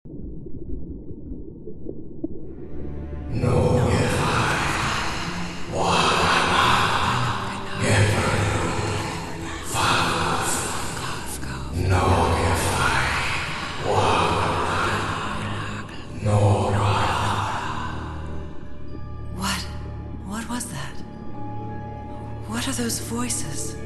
What was that? What are those voices?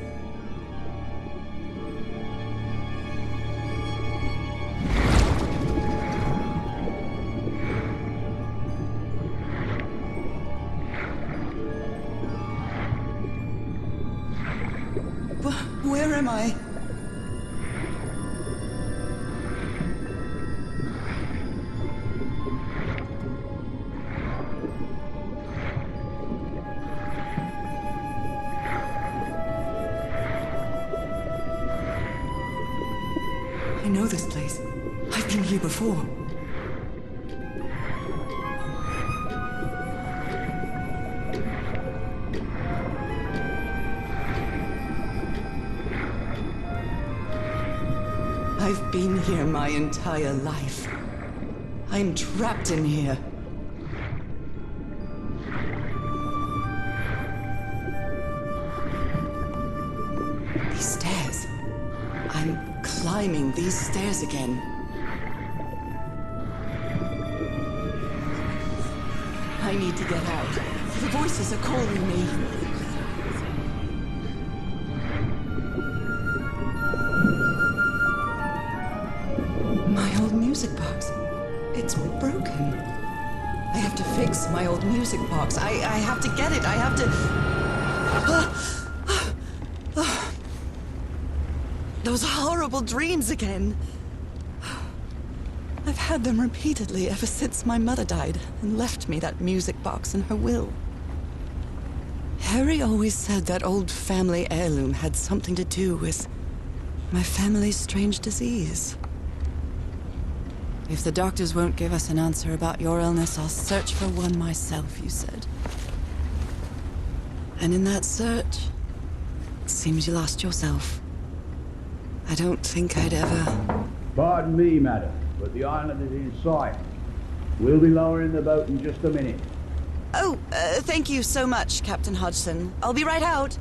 Where am I? I know this place. I've been here before. I've been here my entire life. I'm trapped in here. These stairs. I'm climbing these stairs again. I need to get out. The voices are calling me. My old music box. It's broken. I have to fix my old music box. I have to get it. I have to... Those horrible dreams again. I've had them repeatedly ever since my mother died and left me that music box in her will. Harry always said that old family heirloom had something to do with my family's strange disease. If the doctors won't give us an answer about your illness, I'll search for one myself, you said. And in that search, it seems you lost yourself. I don't think I'd ever... Pardon me, madam, but the island is in sight. We'll be lowering the boat in just a minute. Oh, thank you so much, Captain Hodgson. I'll be right out.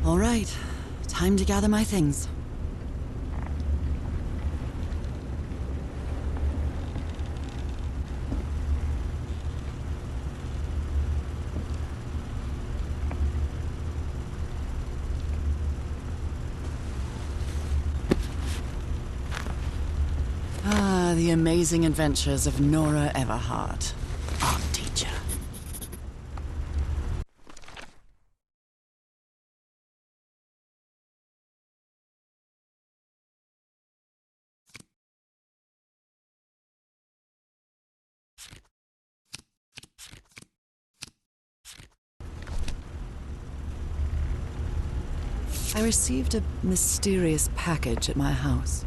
All right. Time to gather my things. Ah, the amazing adventures of Nora Everhart, art teacher. I received a mysterious package at my house.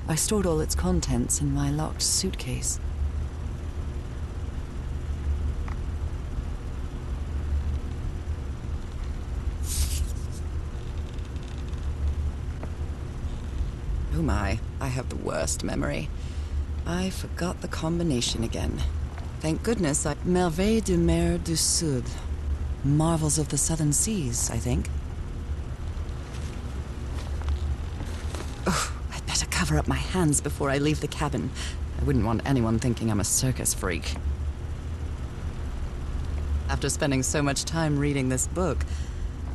I stored all its contents in my locked suitcase. Oh my, I have the worst memory. I forgot the combination again. Thank goodness I... Merveilles de Mer du Sud. Marvels of the Southern Seas, I think. Oh, I'd better cover up my hands before I leave the cabin. I wouldn't want anyone thinking I'm a circus freak. After spending so much time reading this book,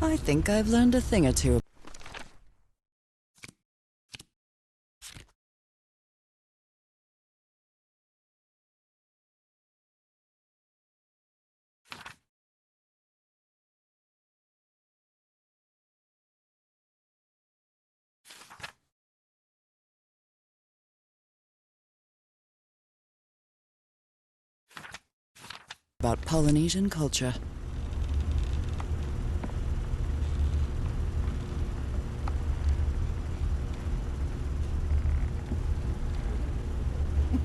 I think I've learned a thing or two. About Polynesian culture.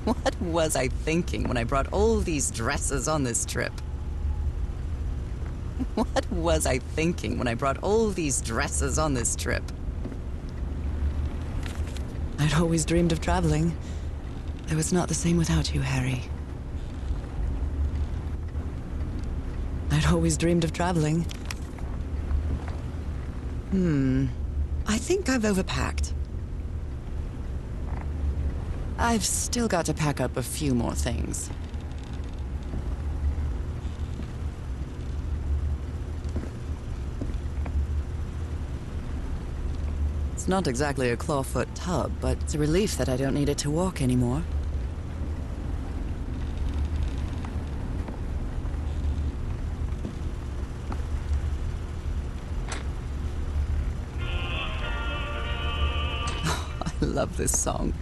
What was I thinking when I brought all these dresses on this trip? What was I thinking when I brought all these dresses on this trip? I'd always dreamed of traveling. Though it's not the same without you, Harry. I'd always dreamed of traveling. I think I've overpacked. I've still got to pack up a few more things. It's not exactly a clawfoot tub, but it's a relief that I don't need it to walk anymore. I love this song.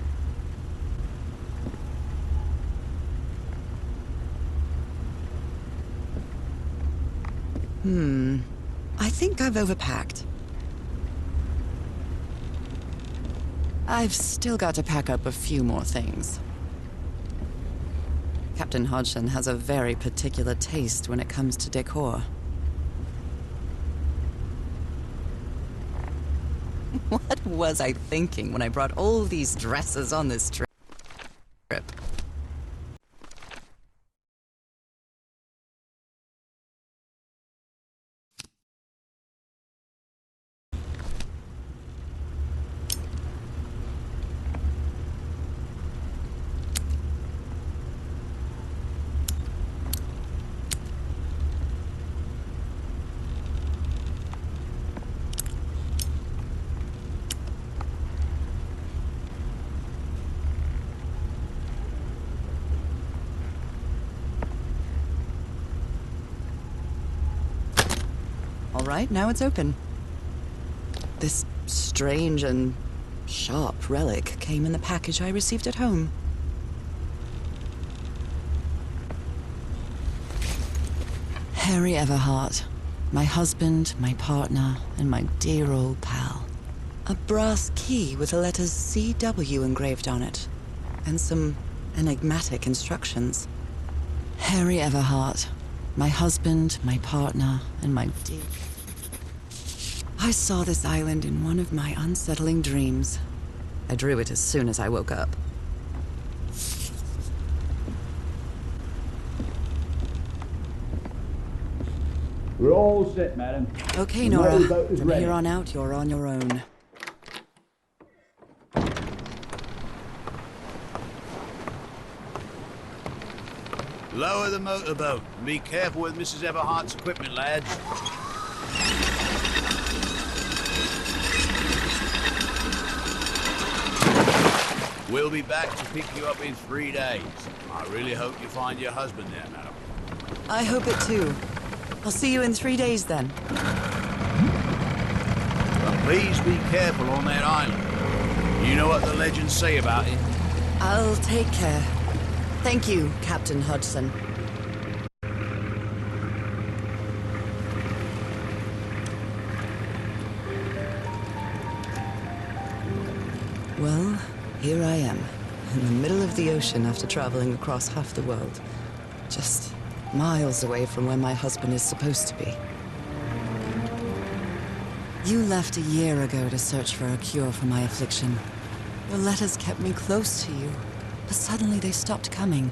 I think I've overpacked. I've still got to pack up a few more things. Captain Hodgson has a very particular taste when it comes to decor. What was I thinking when I brought all these dresses on this trip? All right, now it's open. This strange and sharp relic came in the package I received at home. Harry Everhart, my husband, my partner, and my dear old pal. A brass key with the letters CW engraved on it, and some enigmatic instructions. Harry Everhart, my husband, my partner, and my dear... I saw this island in one of my unsettling dreams. I drew it as soon as I woke up. We're all set, madam. Okay, The Nora. motorboat is From ready. here on out, you're on your own. Lower the motorboat and be careful with Mrs. Everhart's equipment, lads. We'll be back to pick you up in 3 days. I really hope you find your husband there, madam. I hope it too. I'll see you in 3 days then. But please be careful on that island. You know what the legends say about it. I'll take care. Thank you, Captain Hodgson. Well, here I am, in the middle of the ocean after traveling across half the world. Just miles away from where my husband is supposed to be. You left a year ago to search for a cure for my affliction. Your letters kept me close to you, but suddenly they stopped coming.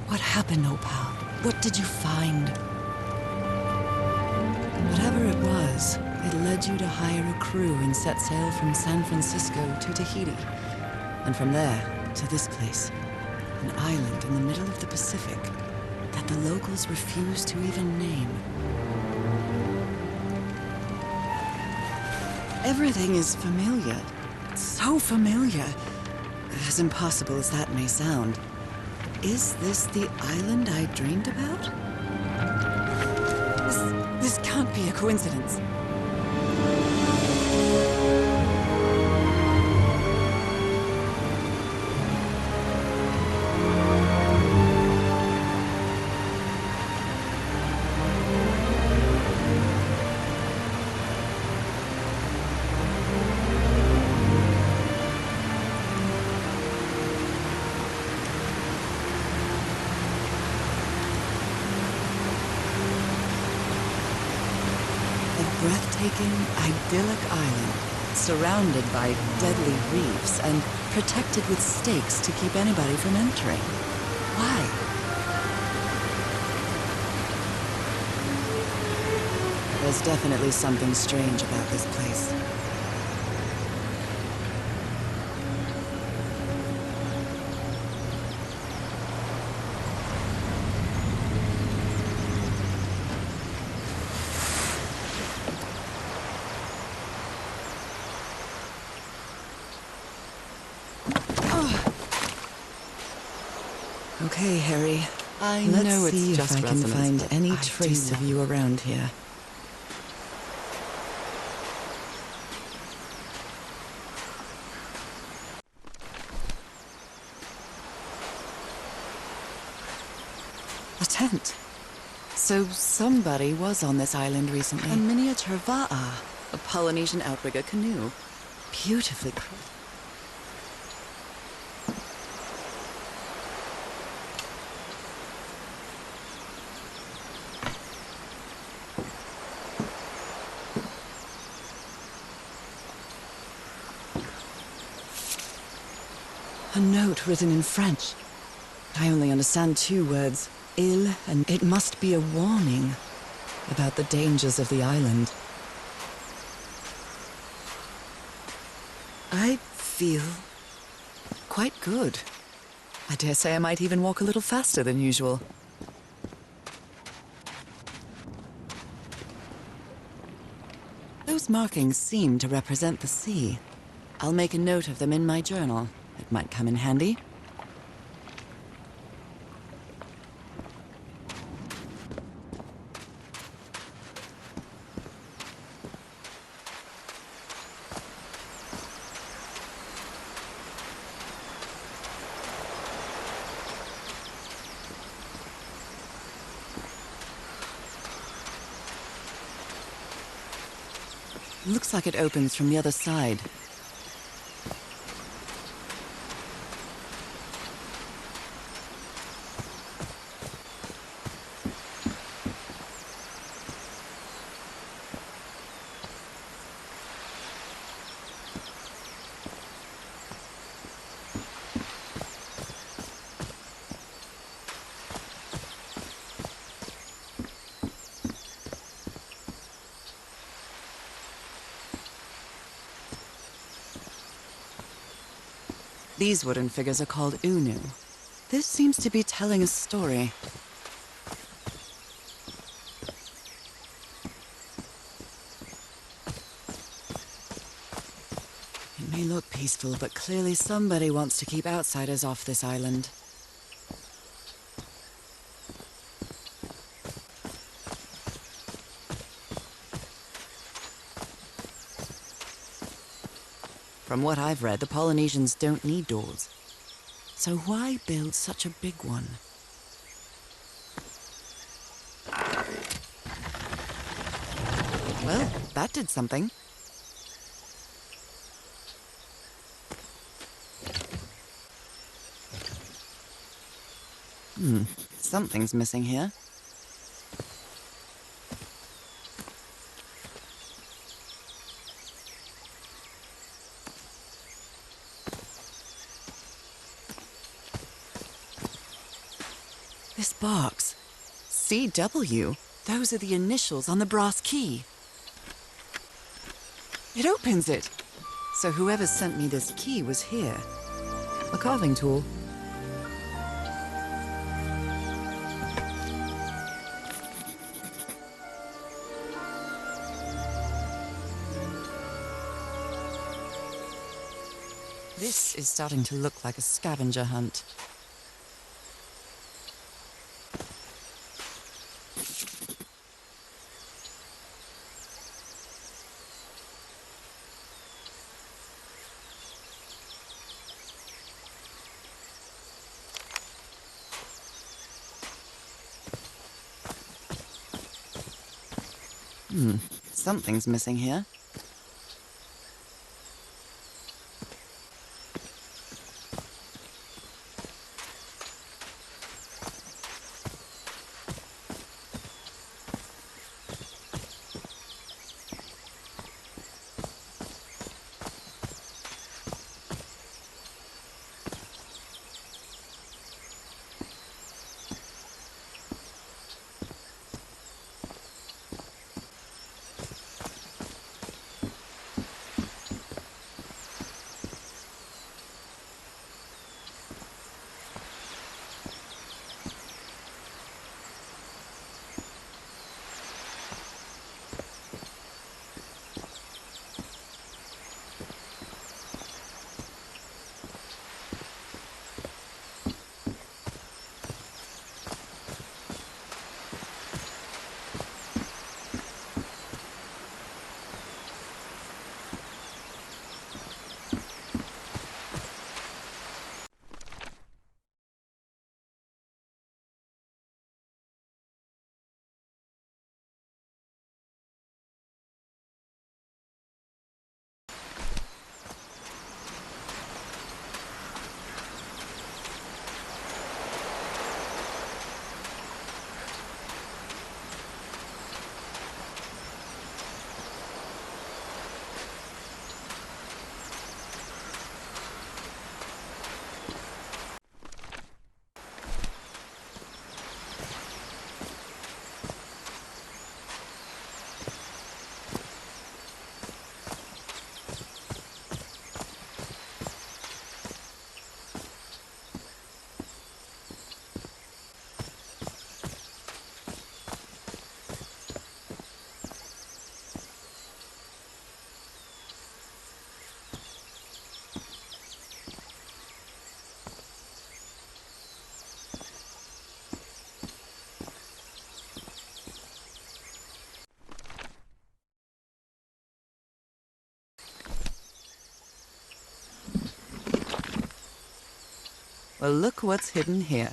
What happened, Opal? What did you find? Whatever it was, it led you to hire a crew and set sail from San Francisco to Tahiti. And from there, to this place. An island in the middle of the Pacific that the locals refuse to even name. Everything is familiar. So familiar. As impossible as that may sound. Is this the island I dreamed about? This can't be a coincidence. A breathtaking, idyllic island surrounded by deadly reefs and protected with stakes to keep anybody from entering. Why? There's definitely something strange about this place. Okay, Harry. Let's know it's see just if I can resonance, find but any I trace do of you around here. A tent. So somebody was on this island recently. A miniature va'a, a Polynesian outrigger canoe. Beautifully crafted. A note written in French. I only understand 2 words, "il," and it must be a warning about the dangers of the island. I feel quite good. I dare say I might even walk a little faster than usual. Those markings seem to represent the sea. I'll make a note of them in my journal. It might come in handy. Looks like it opens from the other side. These wooden figures are called unu. This seems to be telling a story. It may look peaceful, but clearly somebody wants to keep outsiders off this island. From what I've read, the Polynesians don't need doors. So why build such a big one? Well, that did something. Something's missing here. This box. CW. Those are the initials on the brass key. It opens it. So whoever sent me this key was here. A carving tool. This is starting to look like a scavenger hunt. Something's missing here. Well, look what's hidden here.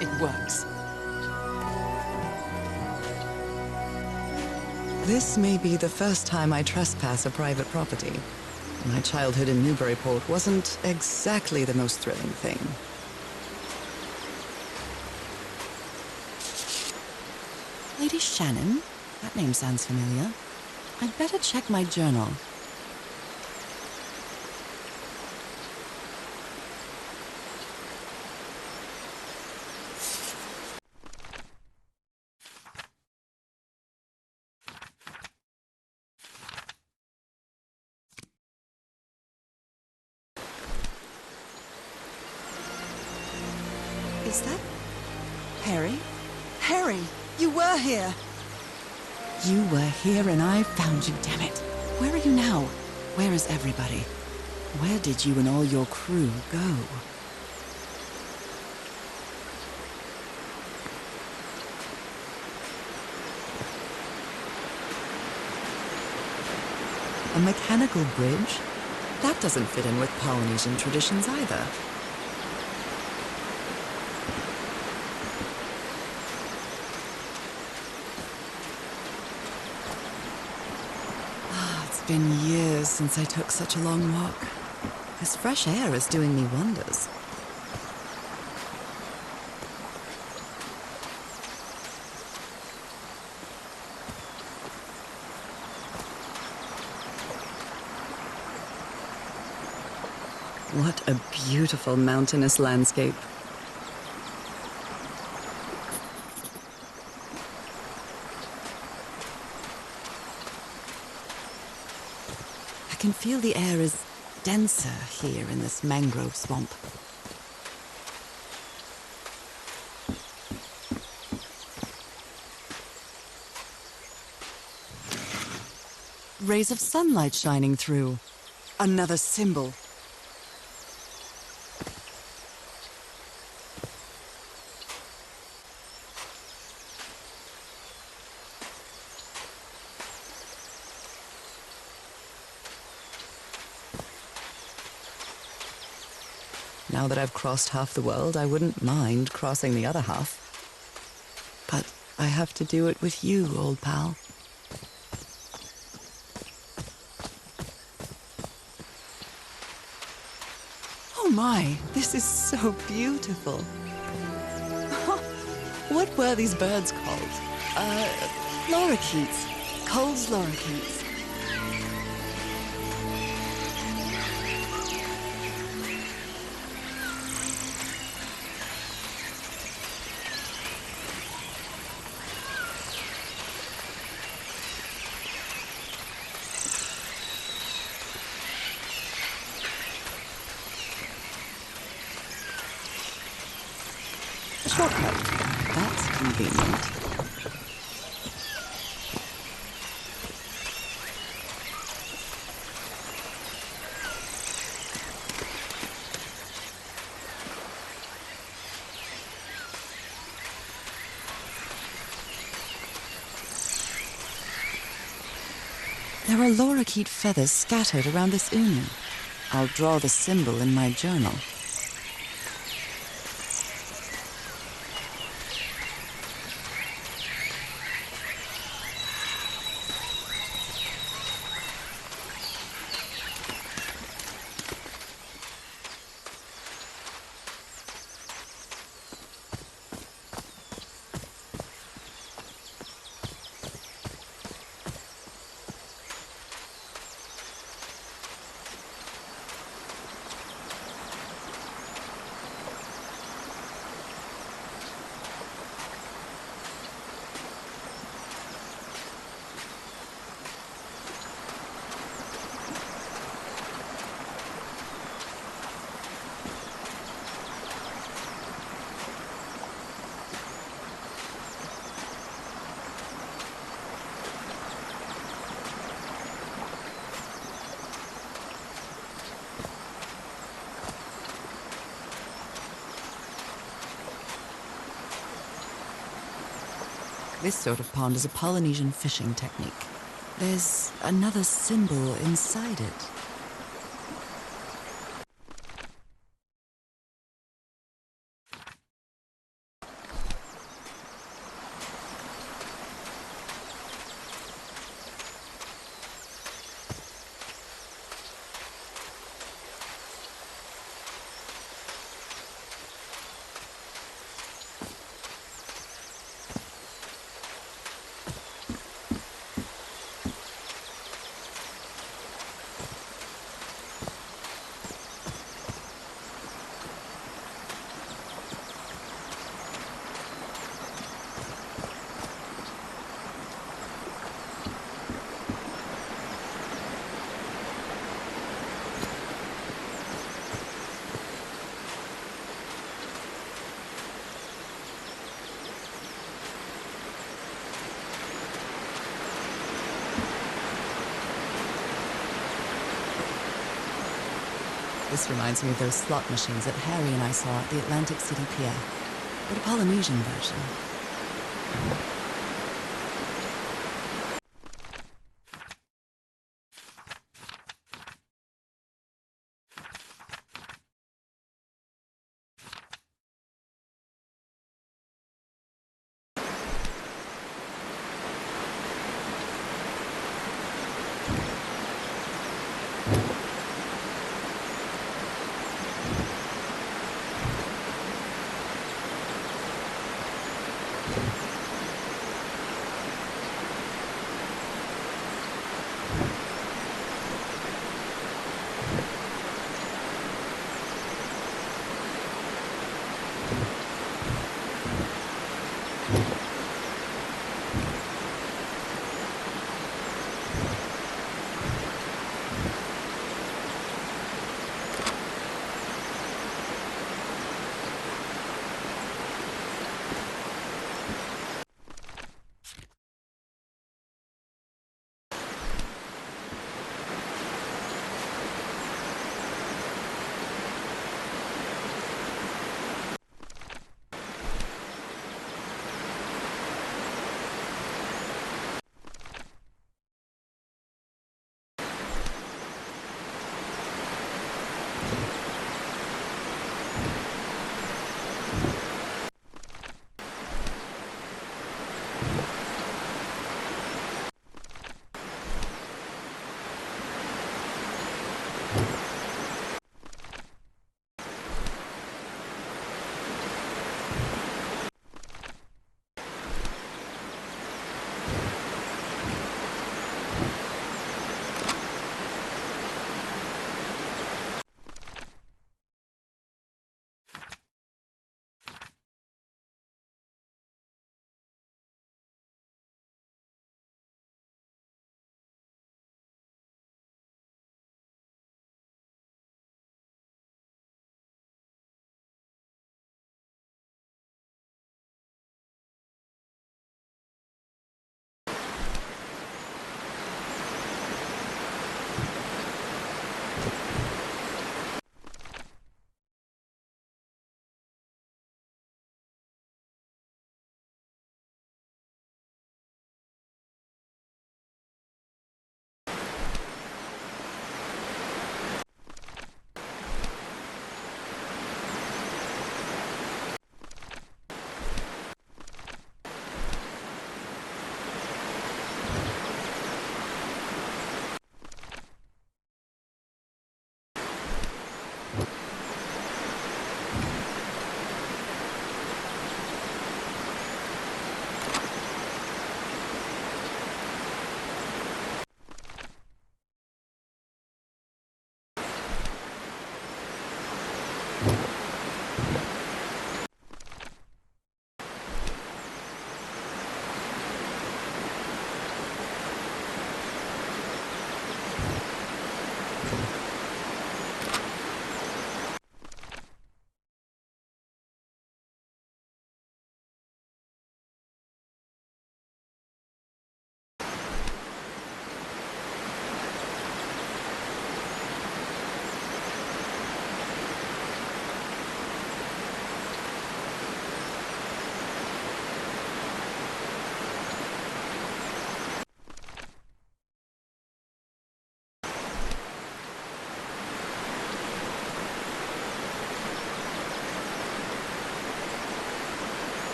It works. This may be the first time I trespass a private property. My childhood in Newburyport wasn't exactly the most thrilling thing. Lady Shannon? That name sounds familiar. I'd better check my journal. Is that Harry? Harry, you were here! You were here and I found you, damn it. Where are you now? Where is everybody? Where did you and all your crew go? A mechanical bridge? That doesn't fit in with Polynesian traditions either. It's been years since I took such a long walk. This fresh air is doing me wonders. What a beautiful mountainous landscape. I can feel the air is denser here in this mangrove swamp. Rays of sunlight shining through. Another symbol. Now that I've crossed half the world, I wouldn't mind crossing the other half. But I have to do it with you, old pal. Oh my, this is so beautiful. What were these birds called? Lorikeets. Cole's lorikeets. Shortcut. That's convenient. There are lorikeet feathers scattered around this unu. I'll draw the symbol in my journal. This sort of pond is a Polynesian fishing technique. There's another symbol inside it. This reminds me of those slot machines that Harry and I saw at the Atlantic City Pier, but a Polynesian version.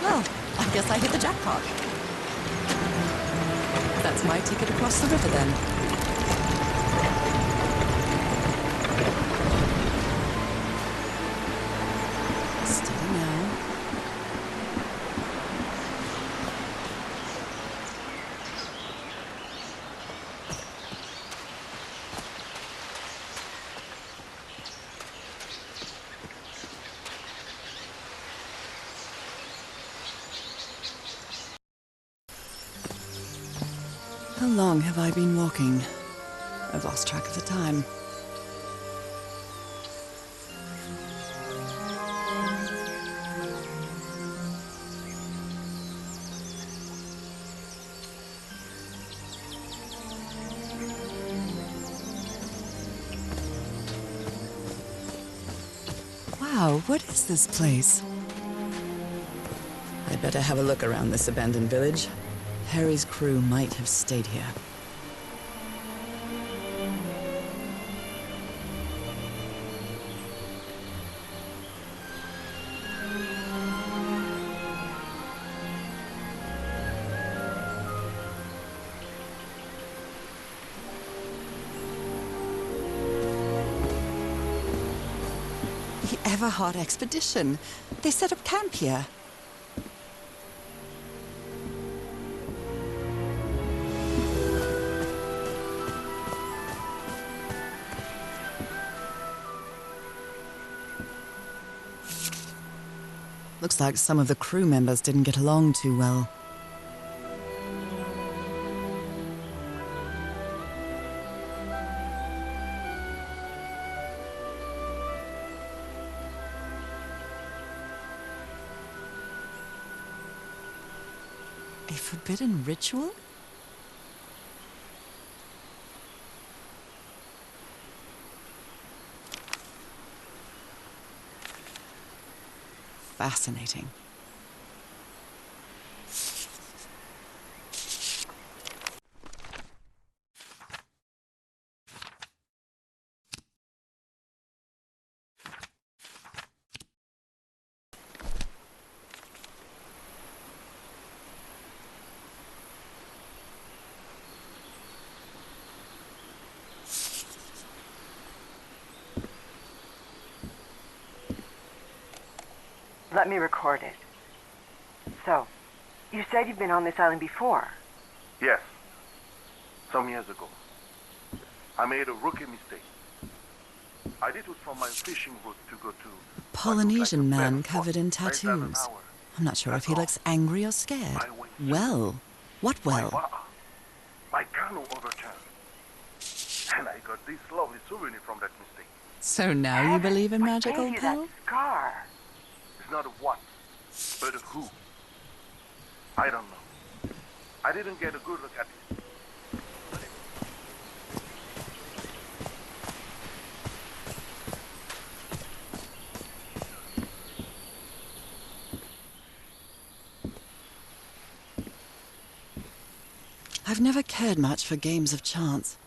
Well, I guess I hit the jackpot. That's my ticket across the river then. Steady now. How long have I been walking? I've lost track of the time. Wow, what is this place? I'd better have a look around this abandoned village. Harry's crew might have stayed here. The Everhard expedition. They set up camp here. Looks like some of the crew members didn't get along too well. A forbidden ritual? Fascinating. Let me record it. So, you said you've been on this island before. Yes. Some years ago. I made a rookie mistake. I did it from my fishing route to go to... Polynesian man covered in tattoos. I'm not sure if he looks angry or scared. Well, what well? My canoe overturned. And I got this lovely souvenir from that mistake. So now you believe in What magical gave you Pearl? that scar? It's not a what, but a who. I don't know. I didn't get a good look at it. I've never cared much for games of chance.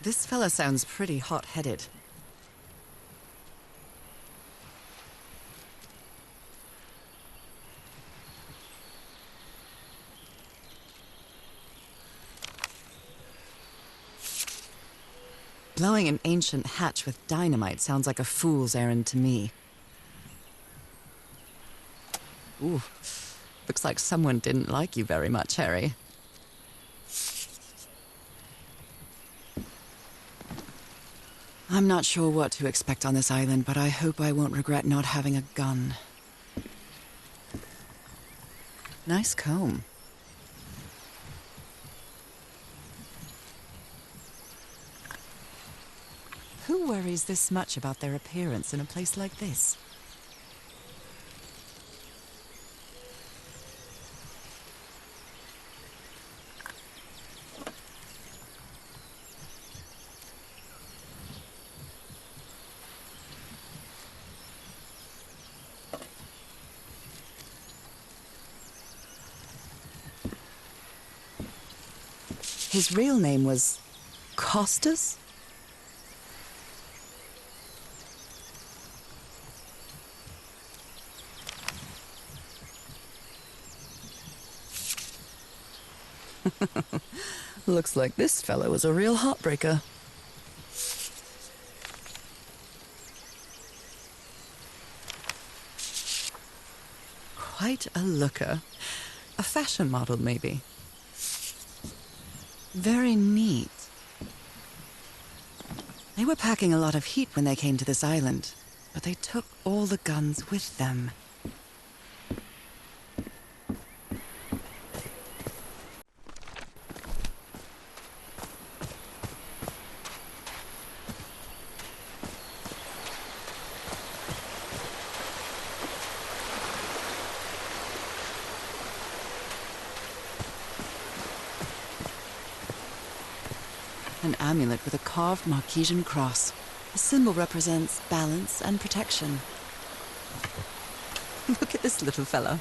This fella sounds pretty hot-headed. Blowing an ancient hatch with dynamite sounds like a fool's errand to me. Ooh, looks like someone didn't like you very much, Harry. I'm not sure what to expect on this island, but I hope I won't regret not having a gun. Nice comb. Who worries this much about their appearance in a place like this? His real name was Costas? Looks like this fellow is a real heartbreaker. Quite a looker. A fashion model, maybe. Very neat. They were packing a lot of heat when they came to this island, but they took all the guns with them. An amulet with a carved Marquesian cross. The symbol represents balance and protection. Look at this little fella.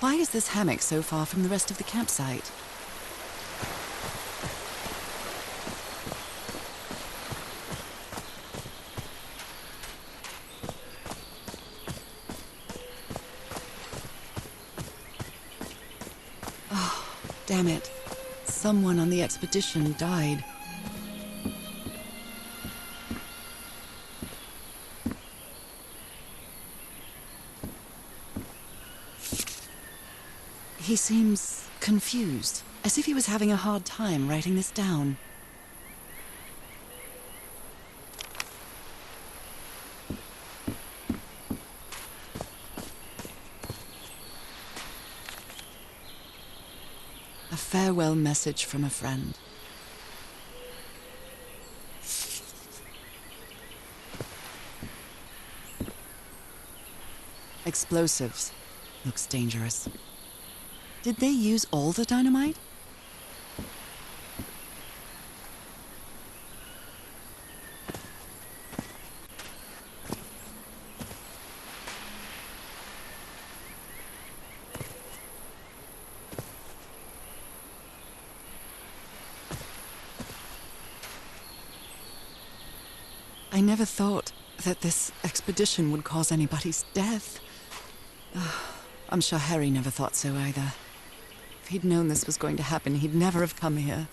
Why is this hammock so far from the rest of the campsite? Damn it. Someone on the expedition died. He seems confused, as if he was having a hard time writing this down. A farewell message from a friend. Explosives. Looks dangerous. Did they use all the dynamite? I never thought that this expedition would cause anybody's death. I'm sure Harry never thought so either. If he'd known this was going to happen, he'd never have come here.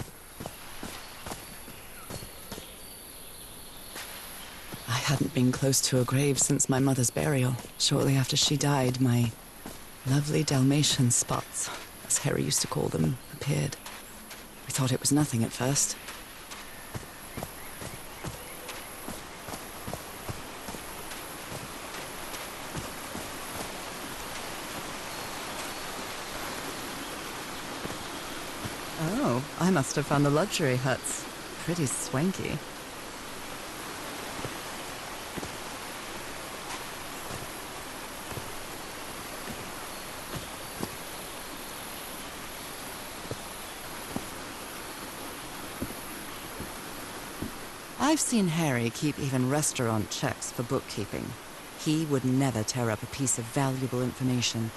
I hadn't been close to a grave since my mother's burial. Shortly after she died, my lovely Dalmatian spots, as Harry used to call them, appeared. We thought it was nothing at first. Oh, I must have found the luxury huts. Pretty swanky. I've seen Harry keep even restaurant checks for bookkeeping. He would never tear up a piece of valuable information.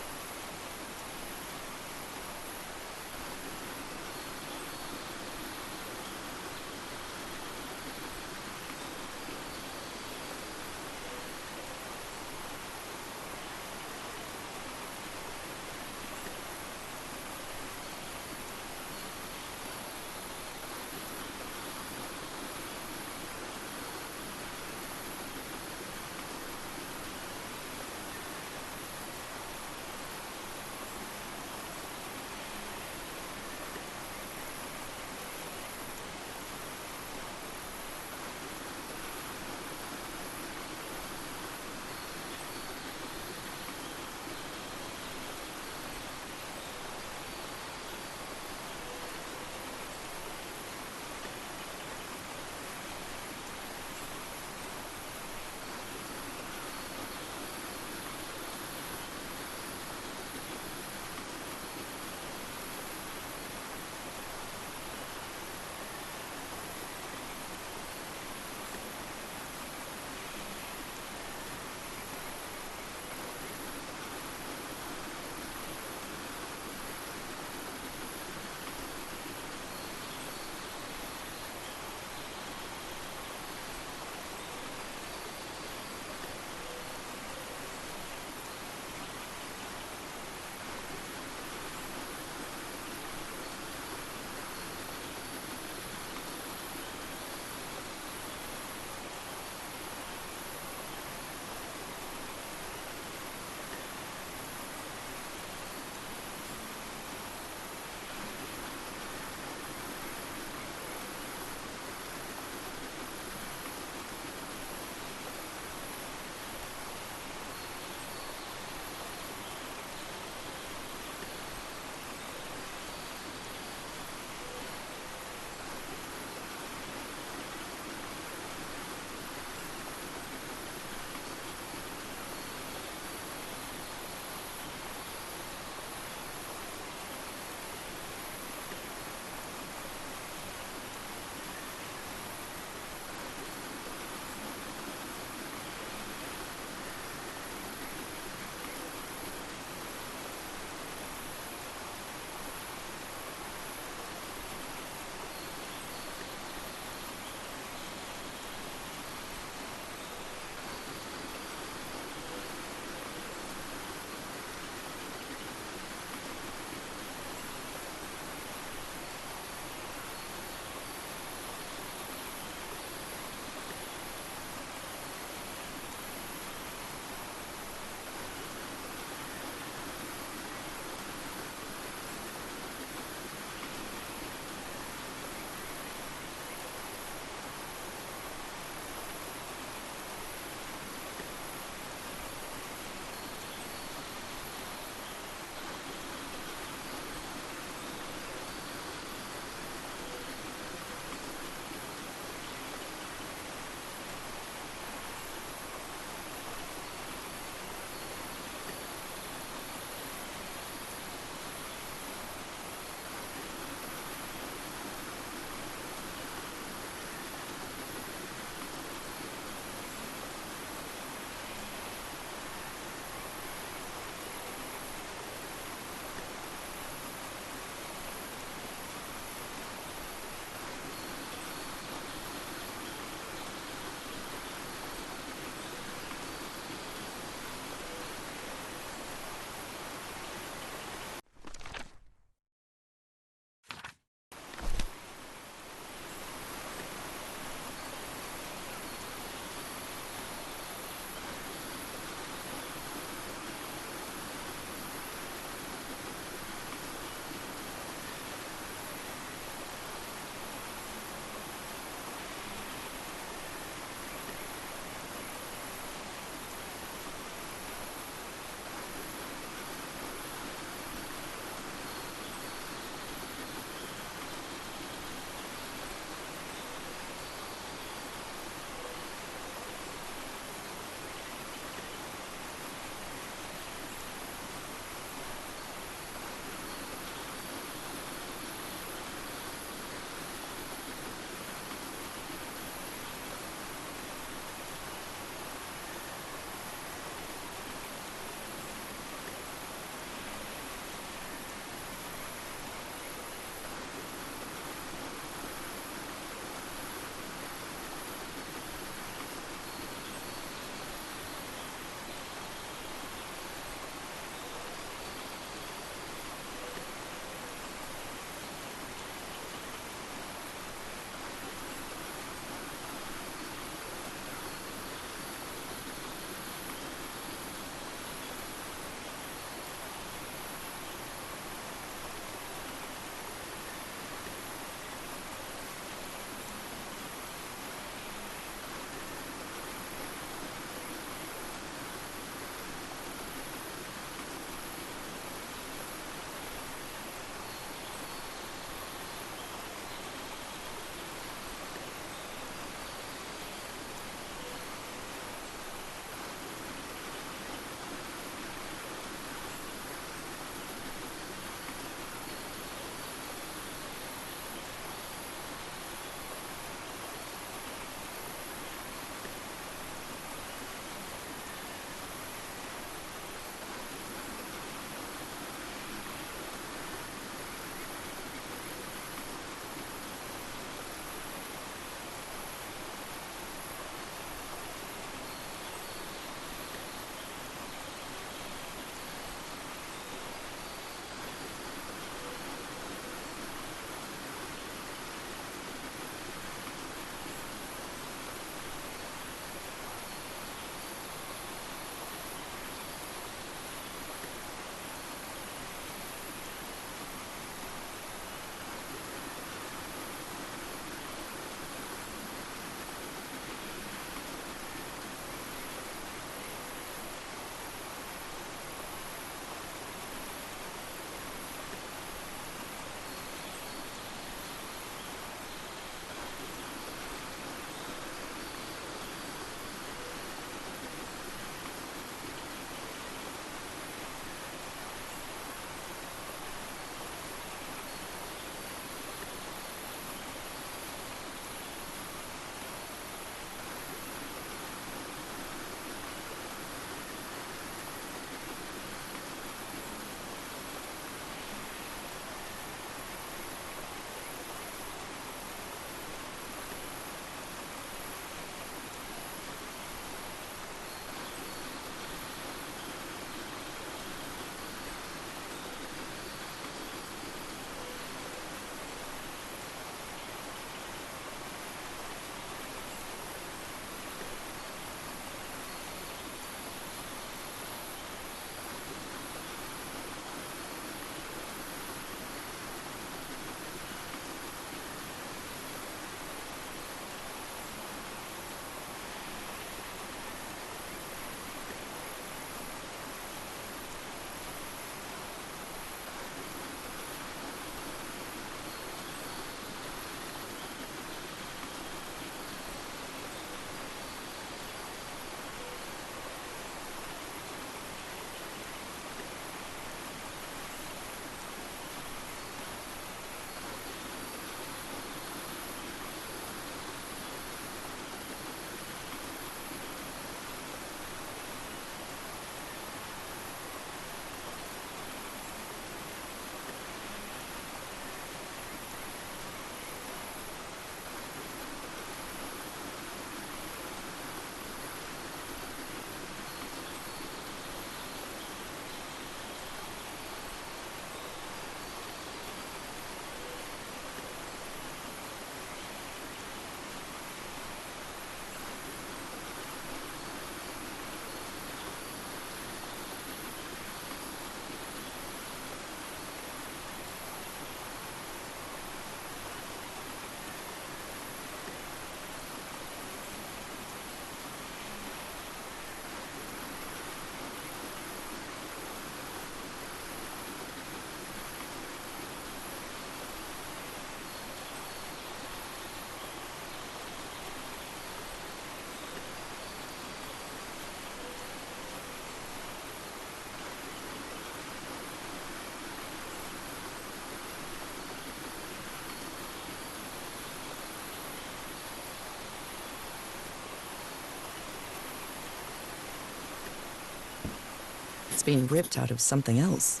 it's been ripped out of something else.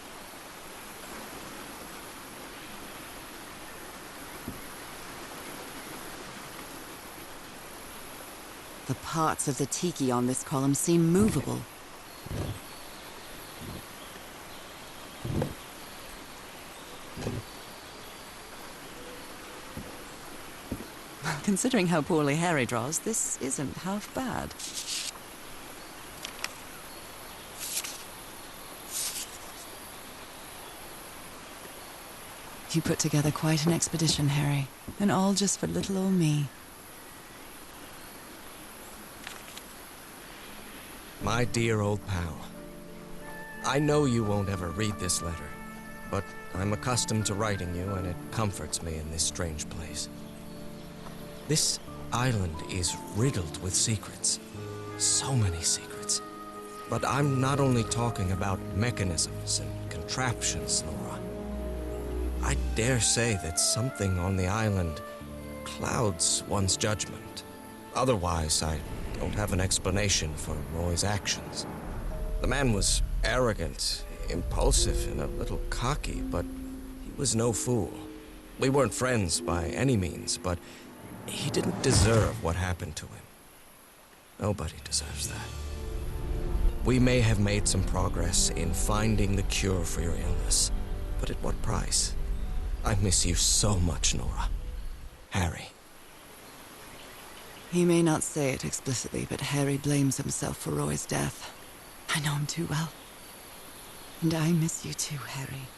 The parts of the tiki on this column seem movable. Considering how poorly Harry draws, this isn't half bad. You put together quite an expedition, Harry, and all just for little old me. My dear old pal, I know you won't ever read this letter, but I'm accustomed to writing you, and it comforts me in this strange place. This island is riddled with secrets. So many secrets. But I'm not only talking about mechanisms and contraptions, Nora. I dare say that something on the island clouds one's judgment. Otherwise, I don't have an explanation for Roy's actions. The man was arrogant, impulsive, and a little cocky, but he was no fool. We weren't friends by any means, but he didn't deserve what happened to him. Nobody deserves that. We may have made some progress in finding the cure for your illness, but at what price? I miss you so much, Nora. Harry. He may not say it explicitly, but Harry blames himself for Roy's death. I know him too well. And I miss you too, Harry.